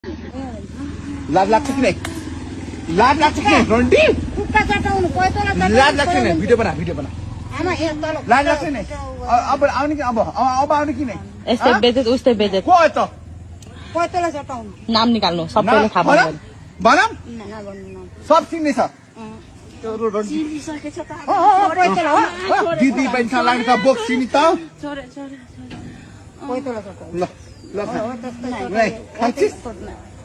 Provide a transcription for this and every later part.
लाज लाग्छ कि नै लाज लाग्छ कि रन्डी कुट्टा चटाउनु पैताला लाज लाग्छ नि भिडियो बना आमा यहाँ तल लाज लाग्छ नि अब आउने कि अब आउने कि नै यस्तै बेजेत उस्तै बेजेत को त पैताला चटाउनु नाम निकाल्नु सबैले थाहा पाउँछ भनम नभन्नु न सब चिन्ने छ चिनिसकेछ त पैताला हो दिदी बहिनीसँग लाग्ने त बोक्सी नि त पैताला चटाउनु ल ल खान्छिस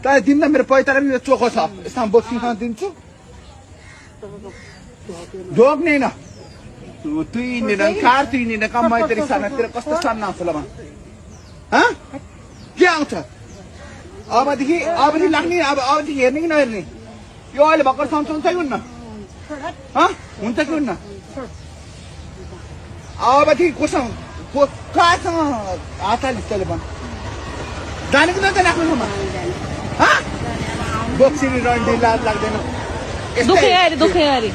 तर दिनमा मेरो पैताला पनि चोखो छ यसमा बोक्सीसँग दिन्छु जोग्ने न तुइने न कार तुइने न कम मैं तेरी सानातिर कस्तो सान्ना आउँछ ल के आउँछ अबदेखि लाग्ने अबदेखि हेर्ने कि नहेर्ने यो अहिले भर्खर सँगसँगै कि हुन्न हुन्छ कि हुन्न अबदेखि कहाँसँग हात हालिस् तैँले भन् जाने कि नजाने आफ्नो ठाउँमा बोक्सिनी रन्डी लाज लाग्दैन दुखै अरे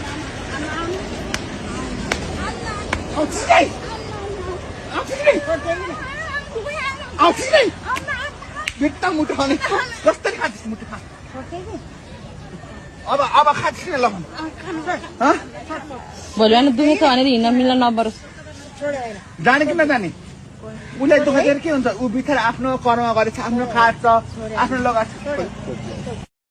बिट्टा मुटु खाने कसरी खाँदैछ मुटु खा अब खाँदैछ ल भोलि बिहान दुखेछ भनेर हिँड्न मिल्न नपरोस् जाने कि नजाने उसलाई दुखाइदिएर के हुन्छ ऊ बिचरा आफ्नो कर्म गरेछ आफ्नो खान्छ आफ्नो लगाएको